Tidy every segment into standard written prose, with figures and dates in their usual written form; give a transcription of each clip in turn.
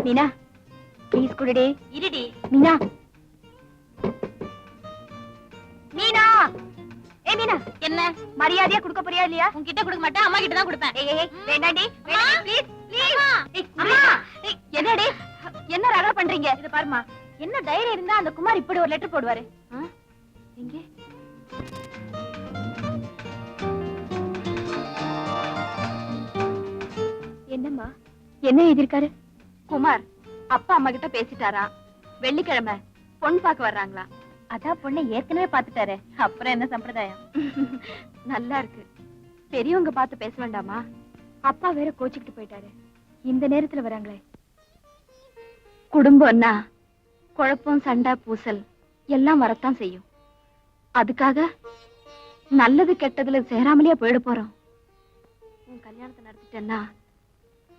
Meena please குடுடி. இருடி மீனா. மீனா ஏ மீனா, என்ன மரியாதையா குடுக்க போறியா இல்லையா? உன்கிட்ட கொடுக்க மாட்டேன், அம்மா கிட்ட தான் கொடுப்பேன். வேண்டாடி ப்ளீஸ் ப்ளீஸ். அம்மா என்னடி என்ன ரகல பண்றீங்க? இத பாருமா, என்ன தைரியம் இருந்தா அந்த குமார் இப்படி ஒரு லெட்டர் போடுவாரு? எங்க என்னம்மா என்ன எழுதிருக்காரு? குமார் அப்பா அம்மா கிட்ட பேசிட்டாரா, வெள்ளிக்கிழமை பொண்ணு பார்க்க வர்றாங்களா. அதான் பொண்ணை ஏற்கனவே பாத்துட்டாரு, அப்புறம் என்ன சம்பிரதாயம்? நல்லா இருக்கு. பெரியவங்க பார்த்து பேச வேண்டாமா? அப்பா வேற கோச்சிக்கிட்டு போயிட்டாரு, இந்த நேரத்துல வராங்களே. குடும்பம்னா குழப்பம் சண்டை பூசல் எல்லாம் வரத்தான் செய்யும். அதுக்காக நல்லது கெட்டதுல சேராமலேயே போயிட போறோம். உன் கல்யாணத்தை நடத்திட்டேன்னா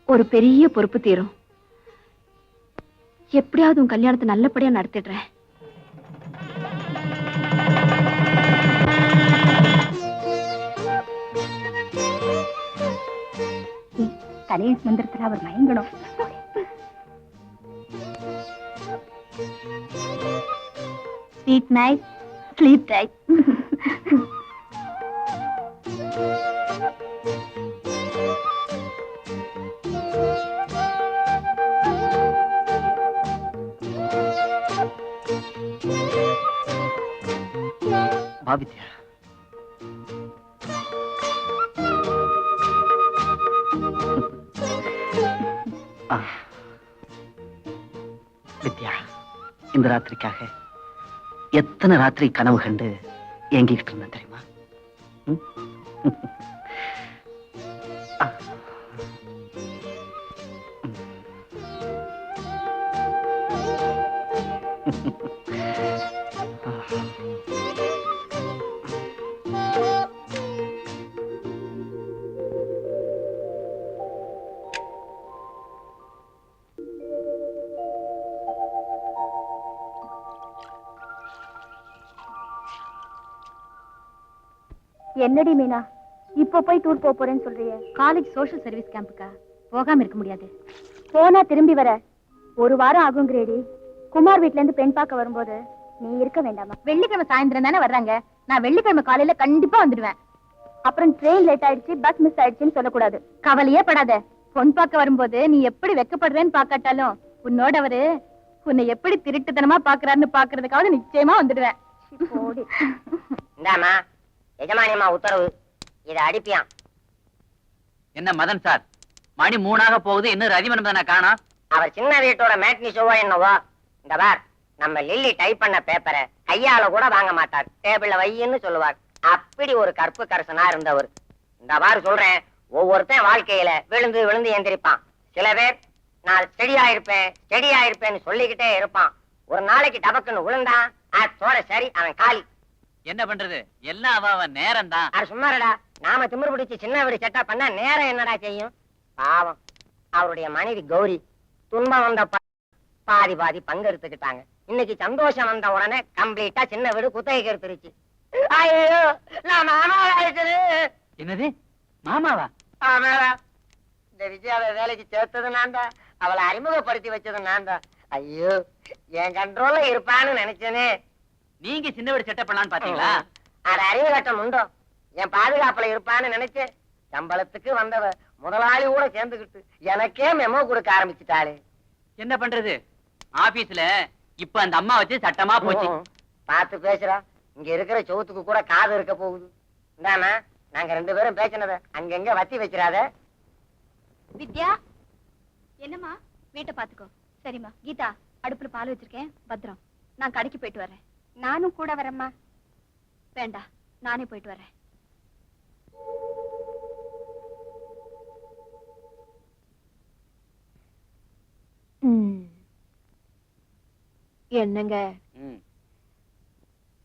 ஒரு பெரிய பொறுப்பு தீரும். எப்படியாவது உன் கல்யாணத்தை நல்லபடியா நடத்திடுறேன். கணேஷ் மந்திரத்துல அவர் மயங்கணும். Sweet night sleep tight. Vidya, Vidya, இந்த ராத்திரிக்காக எத்தனை ராத்திரி கனவு கண்டு ஏங்கிக்கிட்டு இருந்தேன் தெரியுமா? என்னடி மீனா, இப்ப போய் டூர் போறேன்னு சொல்றியே? காலேஜ் சோஷியல் சர்வீஸ் கேம்புக்கா? போகாம இருக்க முடியாது. போனா திரும்பி வர ஒரு வாரம் ஆகுங்கிறேடி. குமார் வீட்ல இருந்து பெண் பார்க்க வரும்போது நீ இருக்க வேண்டாமா? வெள்ளிக்கிழமை சாயந்தரம் தானே வர்றாங்க, நான் வெள்ளிக்கிழமை காலையில கண்டிப்பா வந்துடுவேன். அப்புறம் ட்ரெயின் லேட் ஆயிடுச்சு, பஸ் மிஸ் ஆயிடுச்சுன்னு சொல்லக்கூடாது. கவலையே படாத, பொன் பார்க்க வரும்போது நீ எப்படி வெக்கப்படுறேன்னு பாக்காட்டாலும் உன்னோட அவரு உன்னை எப்படி திருட்டுத்தனமா பாக்குறாருன்னு பாக்குறதுக்காவது நிச்சயமா வந்துடுவேன். இந்தாமா எஜமானியம்மா உத்தரவு, இதை அடிப்பியான். என்ன மதன் சார், மணி 3 போகுது, இன்னும் ரதிமன் காணோம். அவர் சின்ன வீட்டோட மேட்னி ஷோவா என்னவோ. இந்த பார், நம்ம லில்லி டைப் பண்ண பேப்பரை கையால கூட வாங்க மாட்டார், டேபிள்ல வையின்னு சொல்லுவார். அப்படி ஒரு கற்பு கரசனா இருந்தவர். இந்த பார் சொல்றேன், ஒவ்வொருத்தன் வாழ்க்கையில விழுந்து விழுந்து எந்திரிப்பான். சில பேர் நான் ஸ்டெடியா இருப்பேன்னு சொல்லிக்கிட்டே இருப்பான். ஒரு நாளைக்கு டபக்குன்னு விழுந்தான், அதோட சரி அவன் காலி. என்ன பண்றது, எல்லாம் அவ நேரம் தான். அது சும்மாடா, நாம திமிரு பிடிச்சு சின்ன வீடு செட்டா பண்ணா நேரம் என்னடா செய்யும்? பாவம், அவருடைய மனைவி கௌரி துன்பம் வந்த பாதி பாதி பங்கெடுத்துக்கிட்டாங்க. இன்னைக்கு சந்தோஷம் வந்த உடனே கம்ப்ளீட்டா சின்ன வீடு குத்தகைக்கு எடுத்துருச்சு. ஐயோ, நான் மாமாவா இருக்குது. என்னது மாமாவா? ஆமாடா, இந்த விஜயாவை வேலைக்கு சேர்த்தது நான் தான், அவளை அறிமுகப்படுத்தி வச்சது நான் தான். ஐயோ, என் கண்ட்ரோல்ல இருப்பான்னு நினைச்சேனே. நீங்க சின்ன வீடு செட்டப் பண்ணலான்னு பாத்தீங்களா? அது அறிவு கட்டம் உண்டோ, என் பாதுகாப்புல இருப்பான்னு நினைச்சேன். சம்பளத்துக்கு வந்தவ முதலாளி கூட சேர்ந்துகிட்டு எனக்கே மெமோ கொடுக்க ஆரம்பிச்சுட்டாளே. என்ன பண்றது, ஆபீஸ்ல இப்ப அந்த அம்மா வச்சு சட்டமா போச்சு. பார்த்து பேசுறா, இங்க இருக்கிற சோத்துக்கு கூட காது இருக்க போகுது. இந்தானா, நாங்க 2 பேரும் பேசினத அங்கங்க வத்தி வச்சிடாத. வித்யா, என்னம்மா? வீட்டை பாத்துக்கோ. சரிம்மா. கீதா, அடுப்புல பால் வச்சிருக்கேன், பத்திரம். நான் கடைக்கு போயிட்டு வரேன். நானும் கூட வரேம்மா. வேண்டாம், நானே போயிட்டு வரேன். என்னங்க,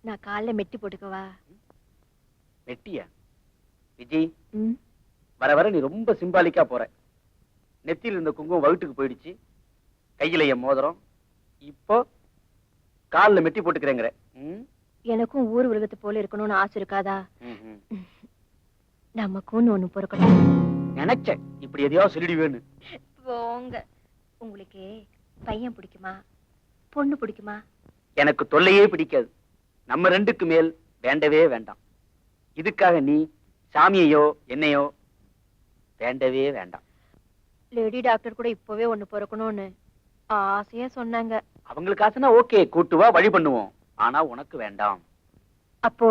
நான் காலைல மெட்டி போட்டுக்கவா? மெட்டியா? விஜய், வர வர நீ ரொம்ப சிம்பாலிக்கா போற. நெத்தியில் இருந்த குங்குமம் வகுட்டுக்கு போயிடுச்சு, கையில என் மோதிரம், இப்போ காலில் மெட்டி போட்டுக்கிறேங்கிற. எனக்கும் ஊர் உலகத்தை போல இருக்கணும்னு ஆசை இருக்காதா? நமக்கும் ஒண்ணு பொறுக்கணும் நினைச்சேன், இப்படி எதையோ சொல்லிடுவேன்னு. போங்க, உங்களுக்கு பையன் பிடிக்குமா பொண்ணு பிடிக்குமா? எனக்கு தொல்லையே பிடிக்காது. நம்ம ரெண்டுக்கு மேல் வேண்டவே வேண்டாம். இதுக்காக நீ சாமியையோ என்னையோ வேண்டவே வேண்டாம். லேடி டாக்டர் கூட இப்பவே ஒண்ணு பிறக்கணும்னு ஆசையா சொன்னாங்க. அவங்களுக்கு ஆசைனா ஓகே, கூட்டு வா, வழி பண்ணுவோம். ஆனா உனக்கு வேண்டாம். அப்போ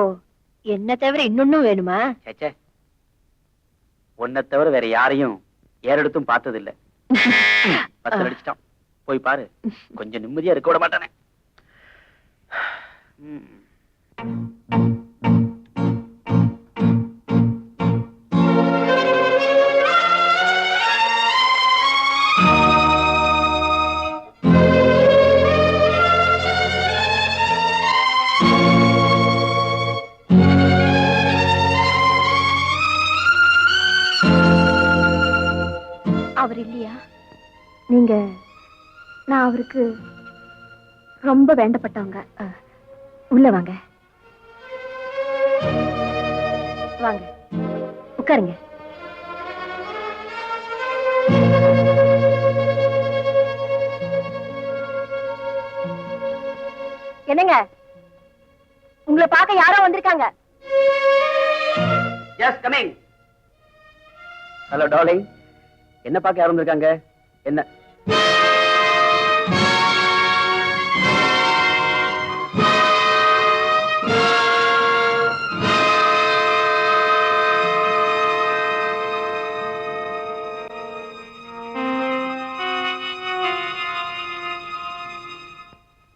என்ன தவிர இன்னொன்னும் வேணுமா? சேச்சே, உன்னை தவிர வேற யாரையும் ஏறெடுத்தும் பார்த்ததில்ல. பத்து அடிச்சிட்டான், போய் பாரு. கொஞ்சம் நிம்மதியா இருக்க விட மாட்டானே. அவர் இல்லையா? நீங்க நான் அவருக்கு ரொம்ப வேண்டப்பட்டவங்க. உள்ள வாங்க வாங்க, உட்காருங்க. என்னங்க, உங்களை பார்க்க யாரோ வந்திருக்காங்க. Just coming. ஹலோ டார்லிங், என்ன பார்க்க யாரும் இருக்காங்க? என்ன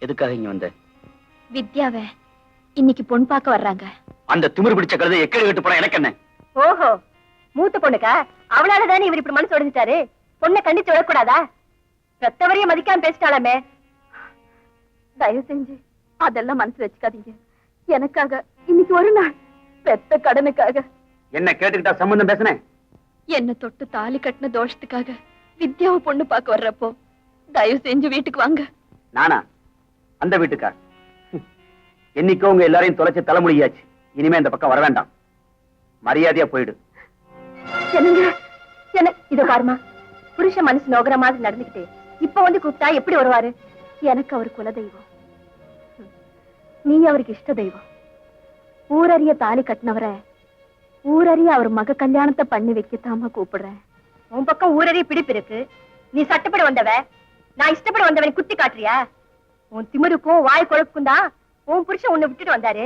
எதுக்காக இங்க வந்த? வித்யாவை இன்னைக்கு பொண்ணு பார்க்க வர்றாங்க. அந்த திமிரு பிடிச்ச கழுதை எக்கடி விட்டு போனா எனக்கு என்ன? ஓஹோ, மூத்த பொண்ணுக்கா? அவளாலதானே இவர் இப்படி மனசு உடைஞ்சிட்டாரு. பொண்ணை கண்டிச்சு விடக்கூடாதா? பெத்தவரையும் மதிக்காம பேசிட்டாலாமே. தயவு செஞ்சு அதெல்லாம் மனசு வச்சுக்காதீங்க. எனக்காக இன்னைக்கு ஒரு நாள், பெத்த கடனுக்காக. என்ன கேட்டுக்கிட்டா சம்பந்தம் பேசுனேன்? என்ன தொட்டு தாலி கட்டின தோஷத்துக்காக வித்யாவை பொண்ணு பார்க்க வர்றப்போ தயவு செஞ்சு வீட்டுக்கு வாங்க. நானா அந்த வீட்டுக்கா? என்னைக்கோ உங்க எல்லாரையும் தொலைச்சு தலைமுடியாச்சு. இனிமே இந்த பக்கம் வர வேண்டாம். மரியாதையா போயிடு. என்னங்க, என்ன இத பாருமா, புருஷ மனசு நோகிற மாதிரி நடந்துக்கிட்டு இப்ப வந்து கூப்பிட்டா எப்படி வருவாரு? எனக்கு அவர் குல தெய்வம், நீ அவருக்கு இஷ்ட தெய்வம். ஊரறிய தாலி கட்டினவரை ஊரறிய அவர் மக கல்யாணத்தை பண்ணி வைக்கத்தாம கூப்பிடுறேன். உன் பக்கம் ஊரறிய பிடிப்பு இருக்கு. நீ சட்டப்பட வந்தவ, நான் இஷ்டப்பட வந்தவன் குத்தி காட்டுறியா? உன் திமிருக்கும் வாய் கொழுப்புக்கும் தான் உன் புருஷன் உன்னை விட்டுட்டு வந்தாரு.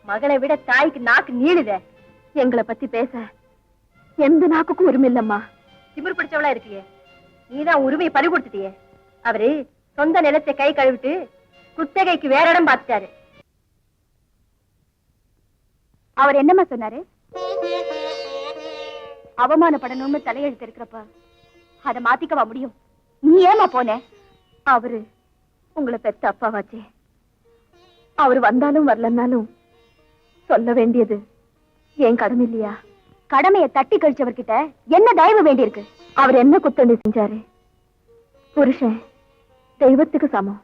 மகளை விட தாய்க்கு நாக்கு நீளுத. எங்களை பத்தி பேச எந்த நாக்குக்கும் உரிமை இல்லம்மா. திமிரு பிடிச்சவளா இருக்கியே, நீதான் உரிமையை பறி கொடுத்துட்டியே. அவரு சொந்த நிலத்தை கை கழுவிட்டு குத்தகைக்கு வேற இடம் பார்த்துட்டாரு. அவர் என்னம்மா சொன்னாரு? அவமானப்படணும்னு தலையெழுத்து இருக்கிறப்ப அதை மாத்திக்கவா முடியும்? நீ ஏமா போன? அவரு உங்களை பெத்த அப்பாவாச்சே. அவரு வந்தாலும் வரலன்னாலும் சொல்ல வேண்டியது என் கடமை இல்லையா? கடமையை தட்டி கழிச்சவர்கிட்ட என்ன தயவு வேண்டியிருக்கு? அவர் என்ன குத்தண்டி செஞ்சாரு? புருஷன் தெய்வத்துக்கு சமம்.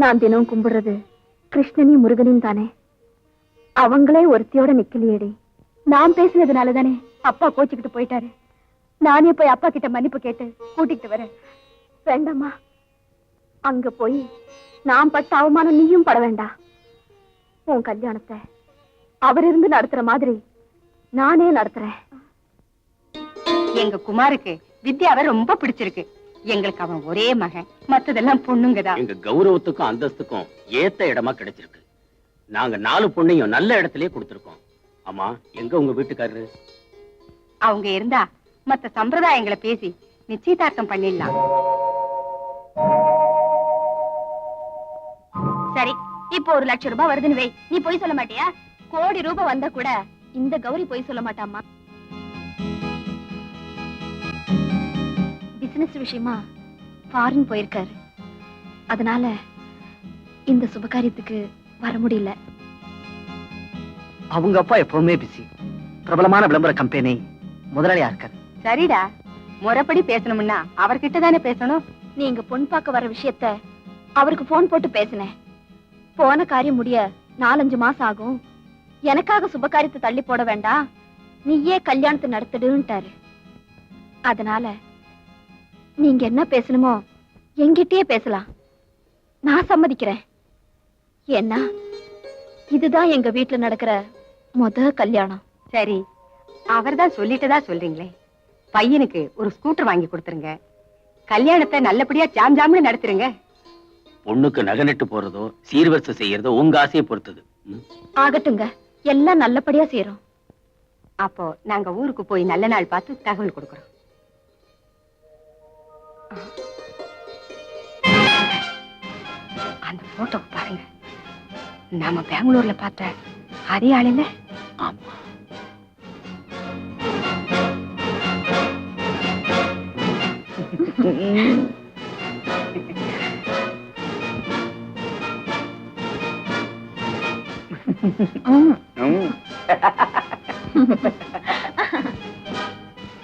நான் தினம் கும்பிடுறது கிருஷ்ணனையும் முருகனையும் தானே. அவங்களே ஒருத்தியோட நிக்கலையேடி. நான் பேசுனதுனால தானே அப்பா கோச்சுக்கிட்டு போயிட்டாரு. நானே போய் அப்பா கிட்ட மன்னிப்பு கேட்டு கூட்டிட்டு வரேன். வேண்டாமா, அங்க போய் நான் பட்ட அவமானம் நீயும் பட வேண்டாம். உன் கல்யாணத்தை அவர் இருந்து நடத்துற மாதிரி நானே நடத்துறேன். எங்க குமாருக்கு வித்யாவை ரொம்ப பிடிச்சிருக்கு. எங்களுக்கு அவன் ஒரே மகன், மத்ததெல்லாம் பொண்ணுங்கதான். எங்க கௌரவத்துக்கும் அந்தஸ்துக்கும் ஏத்த இடமா கிடைச்சிருக்கு. நாங்க 4 பொண்ணையும் நல்ல இடத்திலேயே கொடுத்திருக்கோம். ஆமா, எங்க உங்க வீட்டுக்காரரு? அவங்க இருந்தா மத்த சம்பிரதாயங்களை பேசி நிச்சயதார்த்தம் பண்ணிடலாம். சரி, இப்போ 1 லட்சம் ரூபாய் வருதுன்னு வை. நீ போய் சொல்ல மாட்டியா? கோடி ரூபாய் வந்தா கூட இந்த கௌரி போய் சொல்ல மாட்டாமா. பிசினஸ் விஷயமா ஃபாரின் போயிருக்காரு. அதனால இந்த சுபகாரியத்துக்கு வர முடியல. அவங்க அப்பா எப்பவுமே பிஸி. பிரபலமான விளம்பர கம்பெனி முதலாளியா இருக்காரு. சரிடா, முறைப்படி பேசணும்னா அவர்கிட்ட தானே பேசணும். நீங்க பொன் பார்க்க வர விஷயத்த அவருக்கு போன் போட்டு பேசினேன். போன காரியம் முடிய 4-5 மாசம் ஆகும். எனக்காக சுபகாரியத்தை தள்ளி போட வேண்டாம், நீயே கல்யாணத்தை நடத்திடுன்ட்டாரு. அதனால நீங்க என்ன பேசணுமோ என்கிட்டயே பேசலாம். நான் சம்மதிக்கிறேன். ஏன்னா இதுதான் எங்க வீட்டுல நடக்கிற கல்யாணம். சரி, அவர்தான் சொல்லிட்டதா சொல்றீங்களே. பையனுக்கு ஒரு ஸ்கூட்டர் வாங்கி கொடுத்துருங்க. கல்யாணத்தை நல்லபடியா ஜாம் ஜாம்னு நடத்துருங்க. பொண்ணுக்கு நகை நட்டு போறதோ சீர்வரிசை செய்யறதோ உங்க ஆசையை பொறுத்தது. ஆகட்டுங்க, எல்லாம் நல்லபடியா செய்யறோம். அப்போ நாங்க ஊருக்கு போய் நல்ல நாள் பார்த்து தகவல் கொடுக்கறோம். அந்த போட்டோ பாருங்க. நாம பெங்களூர்ல பார்த்த அதே ஆளுல. ஆமா.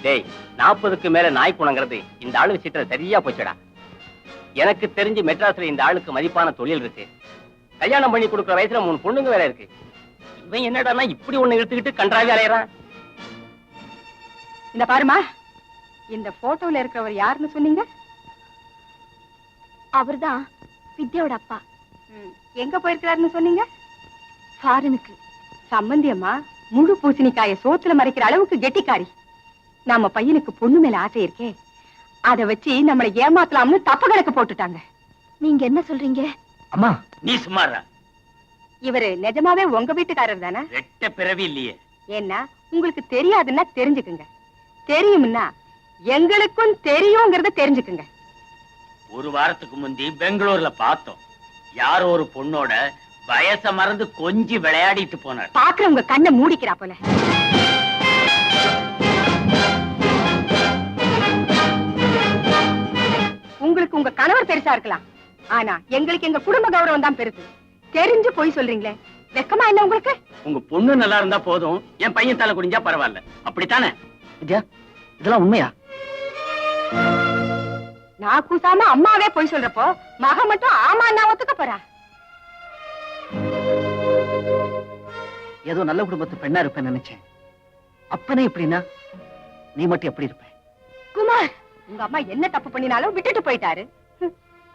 டேய், 40க்கு மேல நாய் குணங்கிறது இந்த ஆளு விஷயத்துல சரியா போச்சுடா. எனக்கு தெரிஞ்சு மெட்ராஸ்ல இந்த ஆளுக்கு மதிப்பான தொழில் இருக்கு. கல்யாணம் பண்ணி கொடுக்குற வயசுல 3 பொண்ணுங்க வேற இருக்கு. இவன் என்னடான்னா இப்படி ஒண்ணு எடுத்துக்கிட்டு கன்றாவி அலையறான். இந்த பாருமா, இந்த போட்டோல இருக்கிறவர் யாருன்னு சொன்னீங்க? அவர்தான் வித்யாவோட அப்பா. எங்க போயிருக்கிறாருன்னு சொன்னீங்க? ஃபாரினுக்கு. சம்பந்தியம்மா முழு பூசணிக்காய சோத்துல மறைக்கிற அளவுக்கு கெட்டிக்காரி. நம்ம பையனுக்கு பொண்ணு மேல ஆசை இருக்கே, அத வச்சு நம்மளை ஏமாத்தலாம்னு தப்பு கணக்கு போட்டுட்டாங்க. நீங்க என்ன சொல்றீங்க? அம்மா நீ சும்மாறா. இவரு நிஜமாவே உங்க வீட்டுக்காரர் தானே? ரெட்ட பிறவி இல்லையே. ஏன்னா உங்களுக்கு தெரியாதுன்னா தெரிஞ்சுக்குங்க, தெரியும்னா எங்களுக்கும் தெரியுங்கிறத தெரிஞ்சுக்குங்க. ஒரு வாரத்துக்கு முந்தி பெங்களூர்ல பார்த்தோம். யாரோ ஒரு பொண்ணோட வயச மறந்து கொஞ்சி விளையாடிட்டு போனார். பாக்குற உங்க கண்ணை மூடிக்கிறா போல. உங்களுக்கு உங்க கணவர் பெருசா இருக்கலாம், ஆனா எங்களுக்கு எங்க குடும்ப கௌரவம் தான் பெருசு. தெரிஞ்சு போய் சொல்றீங்களே, வெக்கமா என்ன உங்களுக்கு? உங்க பொண்ணு நல்லா இருந்தா போதும், என் பையன் தலை குடிஞ்சா பரவாயில்ல. அப்படித்தானே வித்யா? இதெல்லாம் உண்மையா? நான் கூசாம அம்மாவே போய் சொல்றப்போ மக மட்டும் ஆமா நான் ஒத்துக்க போறா? ஏதோ நல்ல குடும்பத்து பெண்ணா இருப்பேன்னு நினைச்சேன். அப்பனே எப்படின்னா நீ மட்டும் எப்படி இருப்ப? குமார், உங்க அம்மா என்ன தப்பு பண்ணினாலும் விட்டுட்டு போயிட்டாரு.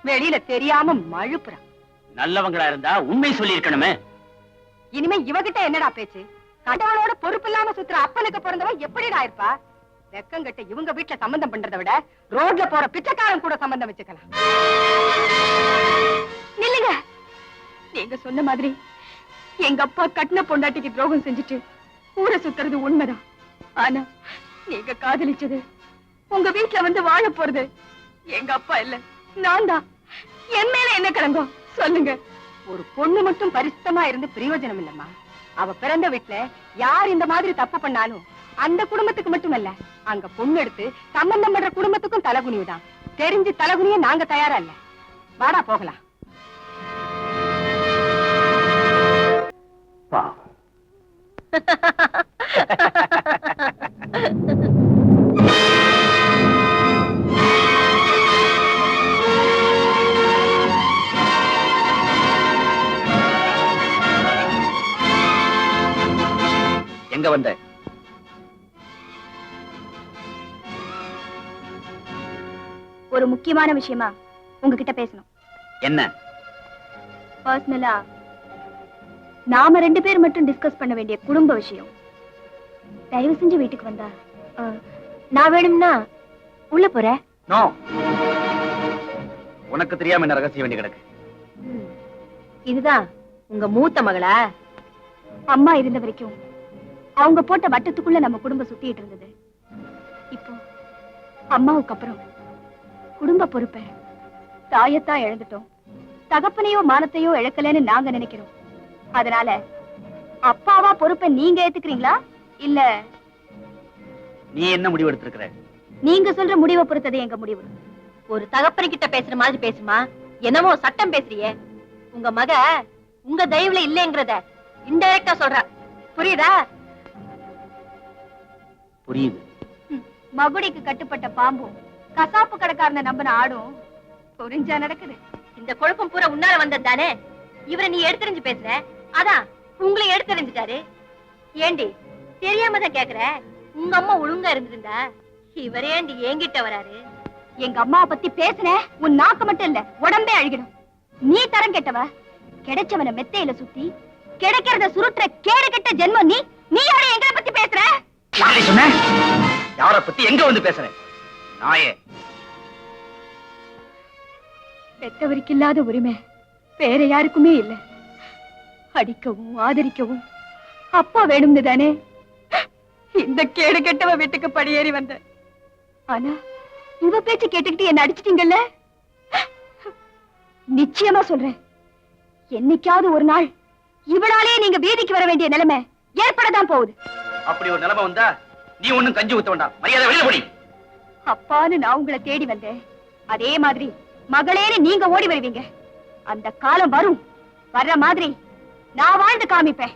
வெளியில தெரியாம மழுப்புறா. நல்லவங்களா இருந்தா உண்மை சொல்லி இருக்கணுமே. இனிமே இவகிட்ட என்னடா பேச்சு? கண்டவனோட பொறுப்பு இல்லாம சுத்துற அப்பனுக்கு பிறந்தவன் எப்படிடா இருப்பா? வெக்கங்கட்ட இவங்க வீட்டுல சம்பந்தம் பண்றதை விட ரோட்ல போற பிச்சைக்காரன் கூட சம்பந்தம் வச்சுக்கலாம். நில்லுங்க. நீங்க சொன்ன மாதிரி எங்க அப்பா கட்டின பொண்டாட்டிக்கு துரோகம் செஞ்சுட்டு ஊரை சுத்துறது உண்மைதான். ஆனா நீங்க காதலிச்சது, உங்க வீட்டுல வந்து வாழ போறது எங்க அப்பா இல்ல, நான் தான். என் மேல என்ன கலங்கம் சொல்லுங்க? ஒரு பொண்ணு மட்டும் பரிசுத்தமா இருந்து பிரயோஜனம் இல்லம்மா. அவ பிறந்த வீட்டுல யார் இந்த மாதிரி தப்பு பண்ணாலும் அந்த குடும்பத்துக்கு மட்டுமல்ல, அங்க பொண்ணு எடுத்து சம்பந்தம் பண்ற குடும்பத்துக்கும் தலகுனிவுதான். தெரிஞ்சு தலகுனிய நாங்க தயாரா இல்ல. வாடா போகலாம். எங்க வந்த? ஒரு முக்கியமான விஷயமா உங்ககிட்ட பேசணும். என்ன? பர்சனலா நாம 2 பேர் மட்டும் டிஸ்கஸ் பண்ண வேண்டிய குடும்ப விஷயம். தயவு செஞ்சு வீட்டுக்கு வந்தா. நான் வேணும்னா உள்ள போறேன். நோ, உனக்கு தெரியாம என்ன ரகசியம் வேண்டி கிடக்கு? இதுதான் உங்க மூத்த மகளா? அம்மா இருந்த வரைக்கும் அவங்க போட்ட வட்டத்துக்குள்ள நம்ம குடும்பம் சுத்திட்டு இருந்தது. இப்போ அம்மாவுக்கு அப்புறம் குடும்ப பொறுப்பை தாயத்தான் இழந்துட்டோம். தகப்பனையோ மானத்தையோ இழக்கலன்னு நாங்க நினைக்கிறோம். அதனால அப்பாவா பொறுப்பை நீங்க ஏத்துக்கிறீங்களா இல்ல நீ என்ன முடிவு எடுத்திருக்கிற? நீங்க சொல்ற முடிவை பொறுத்தது எங்க முடிவு. ஒரு தகப்பன்கிட்ட பேசுற மாதிரி பேசுமா? என்னமோ சட்டம் பேசுறியே. உங்க மக உங்க தயவுல இல்லைங்கிறத இன்டைரக்டா சொல்ற. புரியுதா? புரியுது. மகுடிக்கு கட்டுப்பட்ட பாம்பும் கசாப்பு கடைக்காரனை நம்பின ஆடும் புரிஞ்சா நடக்குது. இந்த குழப்பம் பூரா உன்னால வந்தது தானே. இவரை நீ எடுத்தறிஞ்சு பேசுற, அதான் உங்களை எடுத்தறிஞ்சிட்டாரு. ஏண்டி தெரியாம தான் கேக்குற? உங்க அம்மா ஒழுங்கா இருந்திருந்தா இவரே ஏண்டி என்கிட்ட வராரு? எங்க அம்மா பத்தி பேசுன உன் நாக்கு மட்டும் இல்ல உடம்பே அழுகிடும். நீ தரம் கெட்டவ. கிடைச்சவன மெத்தையில சுத்தி கிடைக்கிறத சுருட்டுற கேடு கெட்ட ஜென்மம் நீ. நீ யார எங்களை பத்தி பேசுற? யாரை சொன்ன? யார பத்தி எங்க வந்து பேசுறேன்? நாயே. பெத்தவருக்கு இல்லாத உரிமை வேற யாருக்குமே இல்ல. அடிக்கவும் ஆதரிக்கவும் அப்பா வேணும்னு தானே இந்த கேடு கெட்டவ வீட்டுக்கு படியேறி வந்த. ஆனா இவ பேச்சு கேட்டுக்கிட்டு என்ன அடிச்சிட்டீங்கல்ல. நிச்சயமா சொல்றேன், என்னைக்காவது ஒரு நாள் இவளாலே நீங்க வீதிக்கு வர வேண்டிய நிலைமை ஏற்படதான் போகுது. அப்படி ஒரு நிலைமை வந்தா நீ ஒண்ணும் கஞ்சி ஊத்த வேண்டாம். மரியாதை வெளியே போடி. அப்பான்னு நான் உங்களை தேடி வந்தேன். அதே மாதிரி மகளேன்னு நீங்க ஓடி வருவீங்க. அந்த காலம் வரும். வர்ற மாதிரி நான் வாழ்ந்து காமிப்பேன்.